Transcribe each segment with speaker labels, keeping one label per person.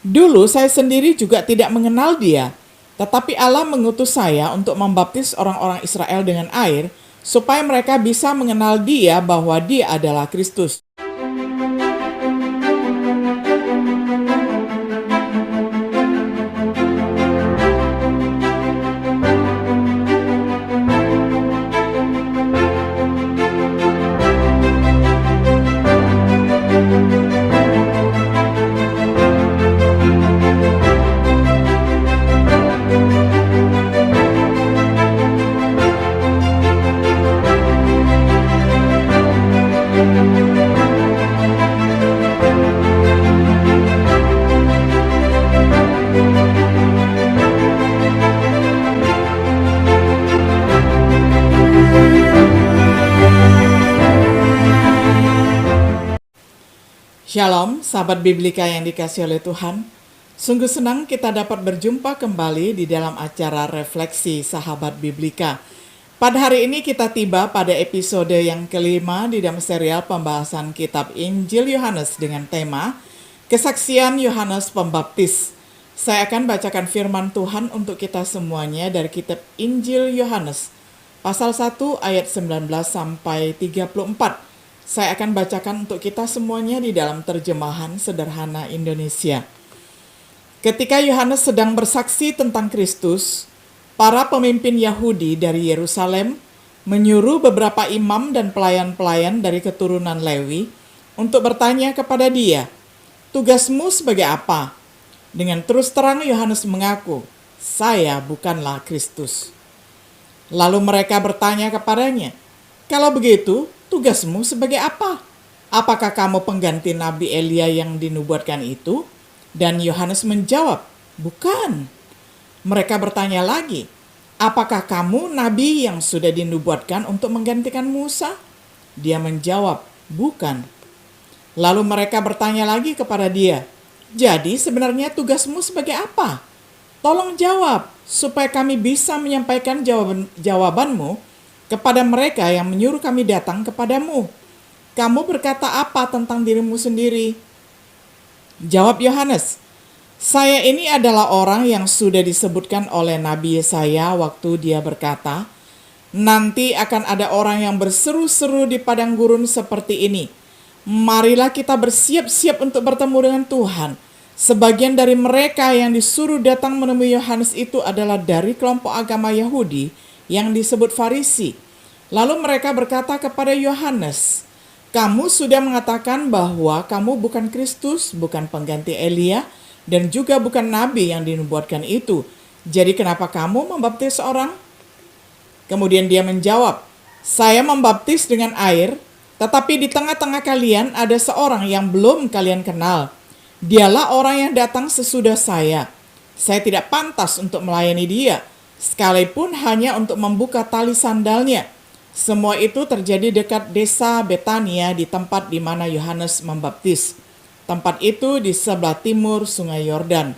Speaker 1: Dulu saya sendiri juga tidak mengenal Dia, tetapi Allah mengutus saya untuk membaptis orang-orang Israel dengan air, supaya mereka bisa mengenal Dia bahwa Dia adalah Kristus. Shalom, sahabat Biblika yang dikasihi oleh Tuhan. Sungguh senang kita dapat berjumpa kembali di dalam acara Refleksi Sahabat Biblika. Pada hari ini kita tiba pada episode yang kelima di dalam serial pembahasan kitab Injil Yohanes dengan tema Kesaksian Yohanes Pembaptis. Saya akan bacakan firman Tuhan untuk kita semuanya dari kitab Injil Yohanes, pasal 1 ayat 19 sampai 34. Saya akan bacakan untuk kita semuanya di dalam terjemahan sederhana Indonesia. Ketika Yohanes sedang bersaksi tentang Kristus, para pemimpin Yahudi dari Yerusalem menyuruh beberapa imam dan pelayan-pelayan dari keturunan Lewi untuk bertanya kepada dia, "Tugasmu sebagai apa?" Dengan terus terang Yohanes mengaku, "Saya bukanlah Kristus." Lalu mereka bertanya kepadanya, "Kalau begitu, tugasmu sebagai apa? Apakah kamu pengganti Nabi Elia yang dinubuatkan itu?" Dan Yohanes menjawab, "Bukan." Mereka bertanya lagi, "Apakah kamu nabi yang sudah dinubuatkan untuk menggantikan Musa?" Dia menjawab, "Bukan." Lalu mereka bertanya lagi kepada dia, "Jadi sebenarnya tugasmu sebagai apa? Tolong jawab, supaya kami bisa menyampaikan jawabanmu kepada mereka yang menyuruh kami datang kepadamu. Kamu berkata apa tentang dirimu sendiri?" Jawab Yohanes, "Saya ini adalah orang yang sudah disebutkan oleh Nabi Yesaya waktu dia berkata, 'Nanti akan ada orang yang berseru-seru di padang gurun seperti ini, marilah kita bersiap-siap untuk bertemu dengan Tuhan.' Sebagian dari mereka yang disuruh datang menemui Yohanes itu adalah dari kelompok agama Yahudi yang disebut Farisi. Lalu mereka berkata kepada Yohanes, 'Kamu sudah mengatakan bahwa kamu bukan Kristus, bukan pengganti Elia, dan juga bukan nabi yang dinubuatkan itu. Jadi kenapa kamu membaptis orang?' Kemudian dia menjawab, 'Saya membaptis dengan air, tetapi di tengah-tengah kalian ada seorang yang belum kalian kenal. Dialah orang yang datang sesudah saya. Saya tidak pantas untuk melayani dia, sekalipun hanya untuk membuka tali sandalnya.' Semua itu terjadi dekat desa Betania di tempat di mana Yohanes membaptis. Tempat itu di sebelah timur Sungai Yordan.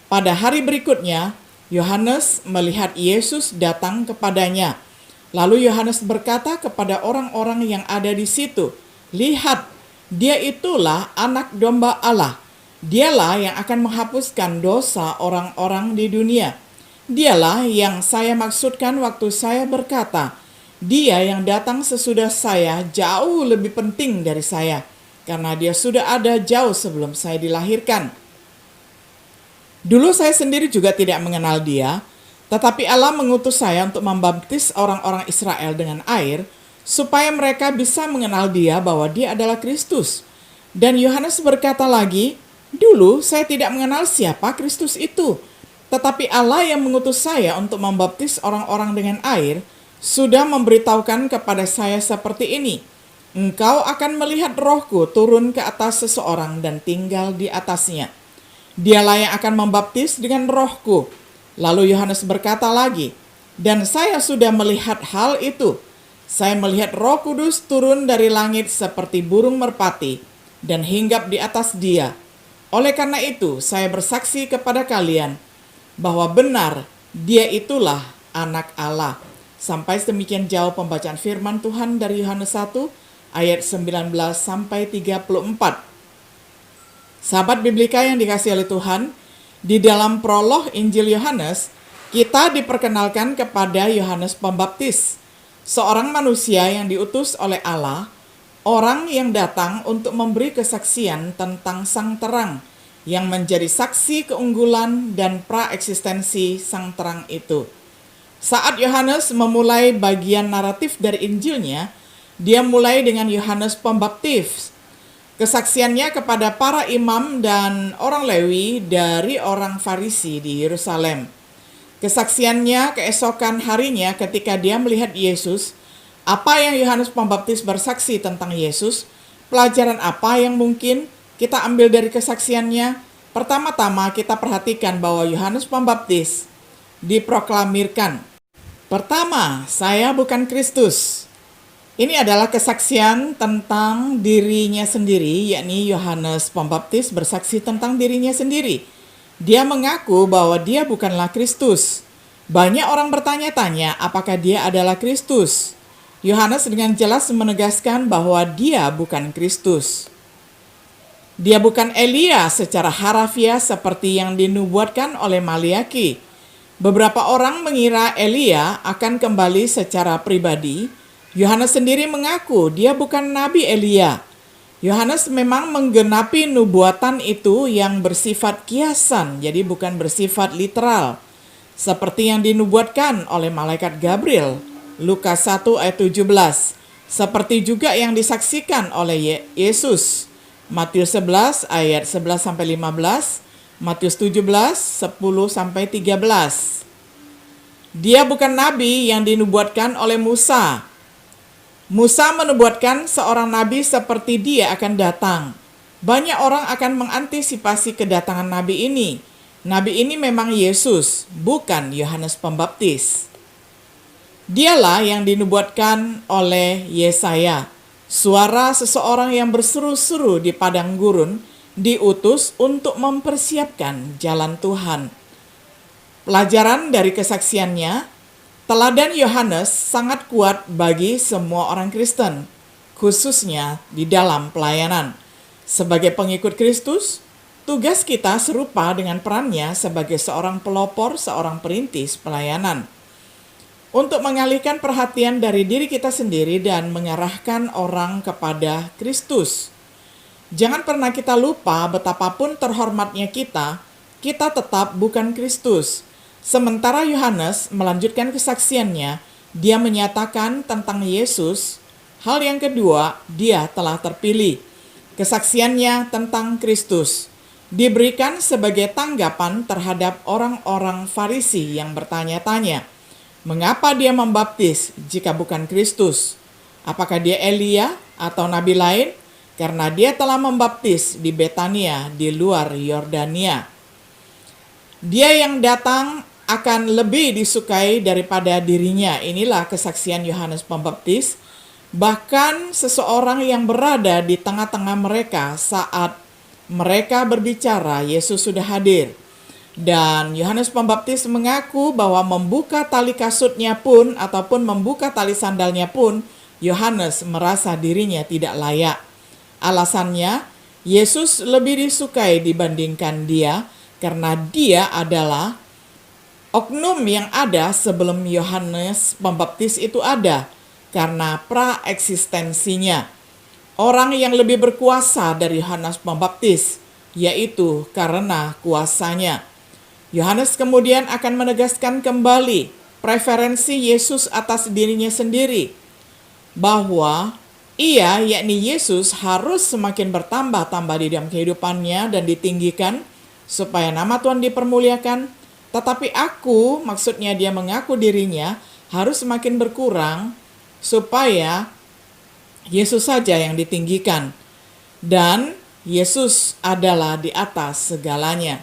Speaker 1: Pada hari berikutnya, Yohanes melihat Yesus datang kepadanya. Lalu Yohanes berkata kepada orang-orang yang ada di situ, 'Lihat, dia itulah anak domba Allah. Dialah yang akan menghapuskan dosa orang-orang di dunia. Dialah yang saya maksudkan waktu saya berkata, dia yang datang sesudah saya jauh lebih penting dari saya, karena dia sudah ada jauh sebelum saya dilahirkan.' Dulu saya sendiri juga tidak mengenal dia, tetapi Allah mengutus saya untuk membaptis orang-orang Israel dengan air, supaya mereka bisa mengenal dia bahwa dia adalah Kristus. Dan Yohanes berkata lagi, 'Dulu saya tidak mengenal siapa Kristus itu, tetapi Allah yang mengutus saya untuk membaptis orang-orang dengan air, sudah memberitahukan kepada saya seperti ini, engkau akan melihat Rohku turun ke atas seseorang dan tinggal di atasnya. Dialah yang akan membaptis dengan Rohku.' Lalu Yohanes berkata lagi, 'Dan saya sudah melihat hal itu. Saya melihat Roh Kudus turun dari langit seperti burung merpati dan hinggap di atas dia. Oleh karena itu saya bersaksi kepada kalian bahwa benar dia itulah anak Allah.'" Sampai demikian jauh pembacaan firman Tuhan dari Yohanes 1 ayat 19 sampai 34. Sahabat Biblika yang dikasihi oleh Tuhan, di dalam prolog Injil Yohanes, kita diperkenalkan kepada Yohanes Pembaptis, seorang manusia yang diutus oleh Allah, orang yang datang untuk memberi kesaksian tentang Sang Terang, yang menjadi saksi keunggulan dan praeksistensi Sang Terang itu. Saat Yohanes memulai bagian naratif dari Injilnya, dia mulai dengan Yohanes Pembaptis. Kesaksiannya kepada para imam dan orang Lewi dari orang Farisi di Yerusalem. Kesaksiannya keesokan harinya ketika dia melihat Yesus. Apa yang Yohanes Pembaptis bersaksi tentang Yesus? Pelajaran apa yang mungkin kita ambil dari kesaksiannya? Pertama-tama kita perhatikan bahwa Yohanes Pembaptis diproklamirkan. Pertama, saya bukan Kristus. Ini adalah kesaksian tentang dirinya sendiri, yakni Yohanes Pembaptis bersaksi tentang dirinya sendiri. Dia mengaku bahwa dia bukanlah Kristus. Banyak orang bertanya-tanya apakah dia adalah Kristus. Yohanes dengan jelas menegaskan bahwa dia bukan Kristus. Dia bukan Elia secara harafiah seperti yang dinubuatkan oleh Maliaki. Beberapa orang mengira Elia akan kembali secara pribadi. Yohanes sendiri mengaku dia bukan Nabi Elia. Yohanes memang menggenapi nubuatan itu yang bersifat kiasan, jadi bukan bersifat literal. Seperti yang dinubuatkan oleh malaikat Gabriel, Lukas 1 ayat 17. Seperti juga yang disaksikan oleh Yesus, Matius 11 ayat 11-15, Matius 17, 10-13. Dia bukan nabi yang dinubuatkan oleh Musa. Musa menubuatkan seorang nabi seperti dia akan datang. Banyak orang akan mengantisipasi kedatangan nabi ini. Nabi ini memang Yesus, bukan Yohanes Pembaptis. Dialah yang dinubuatkan oleh Yesaya. Suara seseorang yang berseru-seru di padang gurun diutus untuk mempersiapkan jalan Tuhan. Pelajaran dari kesaksiannya, teladan Yohanes sangat kuat bagi semua orang Kristen, khususnya di dalam pelayanan. Sebagai pengikut Kristus, tugas kita serupa dengan perannya sebagai seorang pelopor, seorang perintis pelayanan. Untuk mengalihkan perhatian dari diri kita sendiri dan mengarahkan orang kepada Kristus. Jangan pernah kita lupa betapapun terhormatnya kita tetap bukan Kristus. Sementara Yohanes melanjutkan kesaksiannya, dia menyatakan tentang Yesus. Hal yang kedua, dia telah terpilih. Kesaksiannya tentang Kristus diberikan sebagai tanggapan terhadap orang-orang Farisi yang bertanya-tanya, mengapa dia membaptis jika bukan Kristus? Apakah dia Elia atau nabi lain? Karena dia telah membaptis di Betania di luar Yordania. Dia yang datang akan lebih disukai daripada dirinya. Inilah kesaksian Yohanes Pembaptis. Bahkan seseorang yang berada di tengah-tengah mereka saat mereka berbicara, Yesus sudah hadir. Dan Yohanes Pembaptis mengaku bahwa membuka tali kasutnya pun ataupun membuka tali sandalnya pun, Yohanes merasa dirinya tidak layak. Alasannya, Yesus lebih disukai dibandingkan dia karena dia adalah oknum yang ada sebelum Yohanes Pembaptis itu ada, karena praeksistensinya. Orang yang lebih berkuasa dari Yohanes Pembaptis, yaitu karena kuasanya. Yohanes kemudian akan menegaskan kembali preferensi Yesus atas dirinya sendiri, bahwa ia, yakni Yesus, harus semakin bertambah-tambah di dalam kehidupannya dan ditinggikan, supaya nama Tuhan dipermuliakan. Tetapi aku, maksudnya dia mengaku dirinya, harus semakin berkurang supaya Yesus saja yang ditinggikan. Dan Yesus adalah di atas segalanya.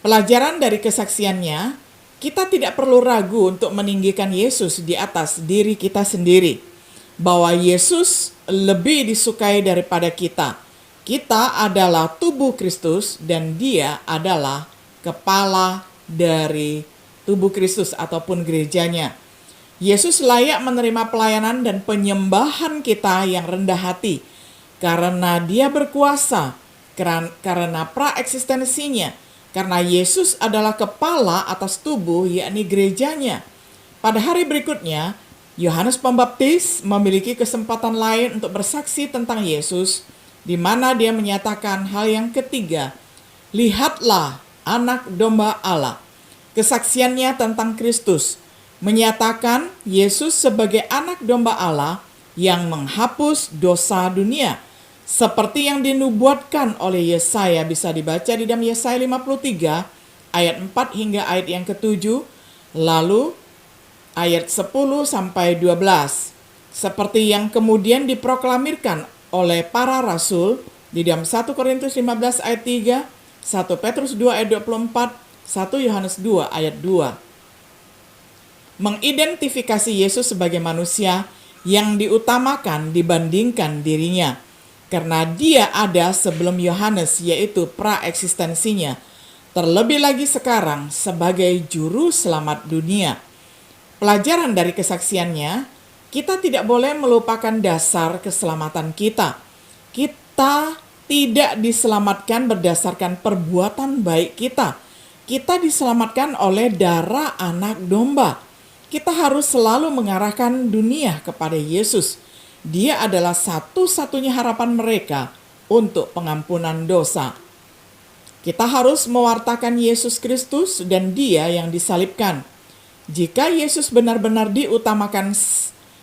Speaker 1: Pelajaran dari kesaksiannya, kita tidak perlu ragu untuk meninggikan Yesus di atas diri kita sendiri. Bahwa Yesus lebih disukai daripada kita. Kita adalah tubuh Kristus dan dia adalah kepala dari tubuh Kristus ataupun gerejanya. Yesus layak menerima pelayanan dan penyembahan kita yang rendah hati karena dia berkuasa, karena praeksistensinya, karena Yesus adalah kepala atas tubuh, yakni gerejanya. Pada hari berikutnya, Yohanes Pembaptis memiliki kesempatan lain untuk bersaksi tentang Yesus, di mana dia menyatakan hal yang ketiga, lihatlah anak domba Allah. Kesaksiannya tentang Kristus menyatakan Yesus sebagai anak domba Allah yang menghapus dosa dunia. Seperti yang dinubuatkan oleh Yesaya, bisa dibaca di dalam Yesaya 53 ayat 4 hingga ayat yang ke-7, lalu ayat 10 sampai 12. Seperti yang kemudian diproklamirkan oleh para rasul di dalam 1 Korintus 15 ayat 3, 1 Petrus 2 ayat 24, 1 Yohanes 2 ayat 2. Mengidentifikasi Yesus sebagai manusia yang diutamakan dibandingkan dirinya, karena dia ada sebelum Yohanes, yaitu praeksistensinya, terlebih lagi sekarang sebagai juru selamat dunia. Pelajaran dari kesaksiannya, kita tidak boleh melupakan dasar keselamatan kita. Kita tidak diselamatkan berdasarkan perbuatan baik kita. Kita diselamatkan oleh darah anak domba. Kita harus selalu mengarahkan dunia kepada Yesus. Dia adalah satu-satunya harapan mereka untuk pengampunan dosa. Kita harus mewartakan Yesus Kristus dan Dia yang disalibkan. Jika Yesus benar-benar diutamakan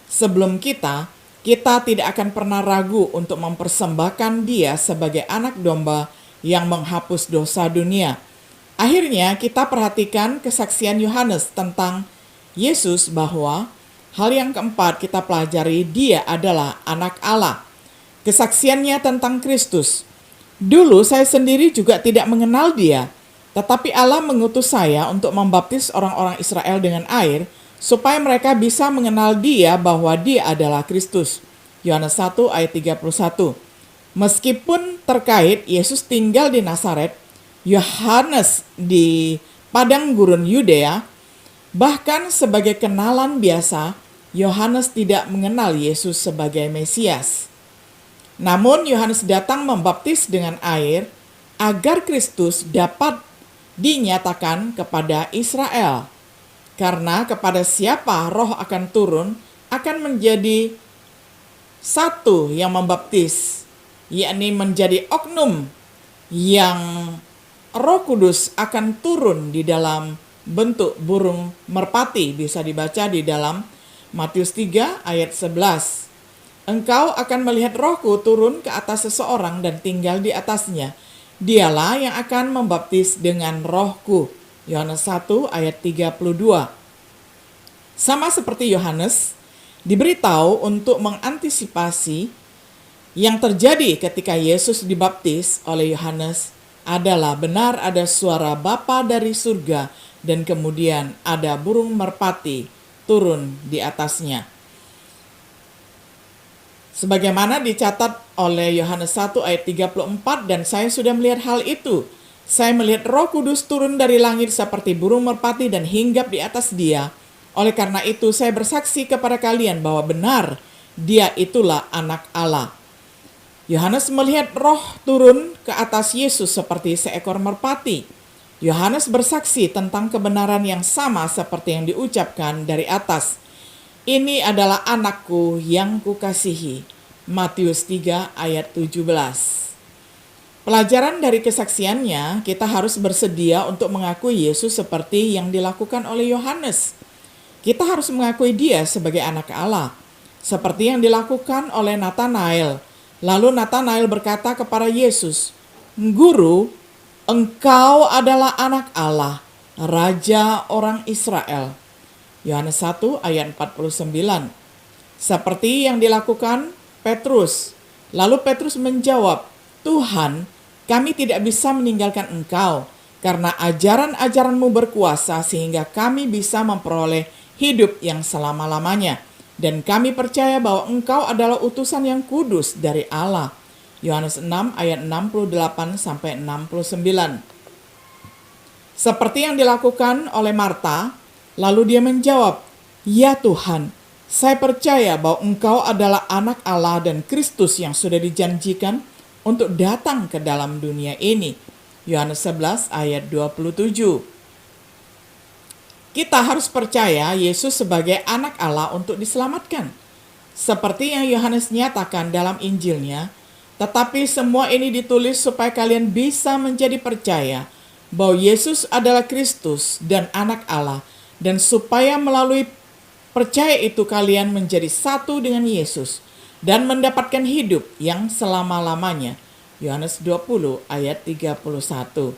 Speaker 1: sebelum kita tidak akan pernah ragu untuk mempersembahkan Dia sebagai anak domba yang menghapus dosa dunia. Akhirnya kita perhatikan kesaksian Yohanes tentang Yesus, bahwa hal yang keempat kita pelajari, dia adalah anak Allah. Kesaksiannya tentang Kristus. Dulu saya sendiri juga tidak mengenal dia, tetapi Allah mengutus saya untuk membaptis orang-orang Israel dengan air, supaya mereka bisa mengenal dia bahwa dia adalah Kristus. Yohanes 1 ayat 31. Meskipun terkait Yesus tinggal di Nazaret, Yohanes di padang gurun Yudea, bahkan sebagai kenalan biasa, Yohanes tidak mengenal Yesus sebagai Mesias. Namun Yohanes datang membaptis dengan air agar Kristus dapat dinyatakan kepada Israel. Karena kepada siapa Roh akan turun, akan menjadi satu yang membaptis, yakni menjadi oknum yang Roh Kudus akan turun di dalam bentuk burung merpati, bisa dibaca di dalam Matius 3 ayat 11. Engkau akan melihat Rohku turun ke atas seseorang dan tinggal di atasnya. Dialah yang akan membaptis dengan Rohku. Yohanes 1 ayat 32. Sama seperti Yohanes, diberitahu untuk mengantisipasi yang terjadi ketika Yesus dibaptis oleh Yohanes adalah benar ada suara Bapa dari surga, dan kemudian ada burung merpati turun di atasnya. Sebagaimana dicatat oleh Yohanes 1 ayat 34, dan saya sudah melihat hal itu. Saya melihat Roh Kudus turun dari langit seperti burung merpati dan hinggap di atas dia. Oleh karena itu saya bersaksi kepada kalian bahwa benar dia itulah anak Allah. Yohanes melihat Roh turun ke atas Yesus seperti seekor merpati. Yohanes bersaksi tentang kebenaran yang sama seperti yang diucapkan dari atas. Ini adalah anakku yang kukasihi. Matius 3 ayat 17. Pelajaran dari kesaksiannya, kita harus bersedia untuk mengakui Yesus seperti yang dilakukan oleh Yohanes. Kita harus mengakui dia sebagai anak Allah, seperti yang dilakukan oleh Nathanael. Lalu Nathanael berkata kepada Yesus, "Guru, Engkau adalah anak Allah, Raja orang Israel." Yohanes 1 ayat 49. Seperti yang dilakukan Petrus. Lalu Petrus menjawab, "Tuhan, kami tidak bisa meninggalkan Engkau, karena ajaran-ajaran-Mu berkuasa sehingga kami bisa memperoleh hidup yang selama-lamanya. Dan kami percaya bahwa Engkau adalah utusan yang kudus dari Allah." Yohanes 6 ayat 68 sampai 69. Seperti yang dilakukan oleh Marta, lalu dia menjawab, "Ya Tuhan, saya percaya bahwa Engkau adalah anak Allah dan Kristus yang sudah dijanjikan untuk datang ke dalam dunia ini. Yohanes 11 ayat 27. Kita harus percaya Yesus sebagai anak Allah untuk diselamatkan, seperti yang Yohanes nyatakan dalam Injilnya. Tetapi semua ini ditulis supaya kalian bisa menjadi percaya bahwa Yesus adalah Kristus dan anak Allah, dan supaya melalui percaya itu kalian menjadi satu dengan Yesus dan mendapatkan hidup yang selama-lamanya. Yohanes 20 ayat 31.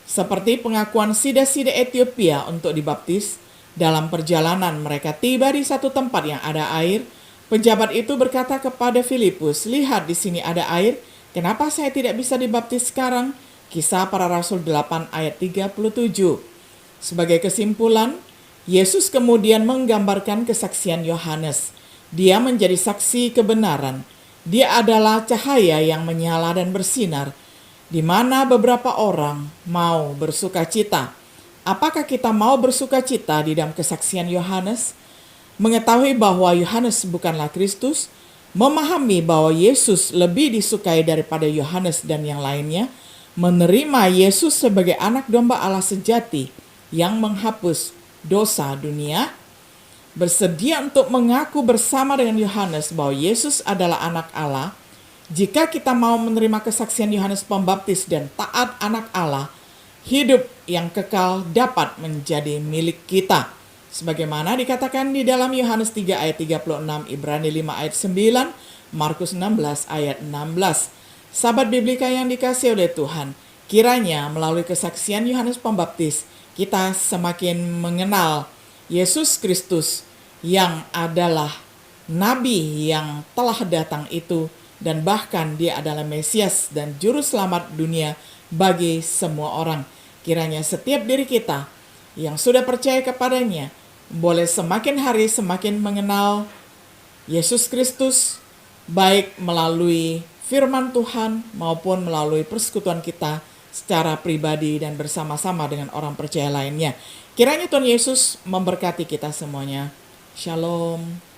Speaker 1: Seperti pengakuan sida-sida Ethiopia untuk dibaptis, dalam perjalanan mereka tiba di satu tempat yang ada air. Pejabat itu berkata kepada Filipus, "Lihat, di sini ada air. Kenapa saya tidak bisa dibaptis sekarang?" Kisah Para Rasul 8 ayat 37. Sebagai kesimpulan, Yesus kemudian menggambarkan kesaksian Yohanes. Dia menjadi saksi kebenaran. Dia adalah cahaya yang menyala dan bersinar, di mana beberapa orang mau bersukacita. Apakah kita mau bersukacita di dalam kesaksian Yohanes? Mengetahui bahwa Yohanes bukanlah Kristus, memahami bahwa Yesus lebih disukai daripada Yohanes dan yang lainnya, menerima Yesus sebagai anak domba Allah sejati yang menghapus dosa dunia, bersedia untuk mengaku bersama dengan Yohanes bahwa Yesus adalah anak Allah. Jika kita mau menerima kesaksian Yohanes Pembaptis dan taat anak Allah, hidup yang kekal dapat menjadi milik kita. Sebagaimana dikatakan di dalam Yohanes 3 ayat 36, Ibrani 5 ayat 9, Markus 16 ayat 16. Sahabat Biblika yang dikasihi oleh Tuhan, kiranya melalui kesaksian Yohanes Pembaptis, kita semakin mengenal Yesus Kristus yang adalah Nabi yang telah datang itu, dan bahkan dia adalah Mesias dan Juru Selamat dunia bagi semua orang. Kiranya setiap diri kita yang sudah percaya kepadanya boleh semakin hari semakin mengenal Yesus Kristus, baik melalui firman Tuhan maupun melalui persekutuan kita secara pribadi dan bersama-sama dengan orang percaya lainnya. Kiranya Tuhan Yesus memberkati kita semuanya. Shalom.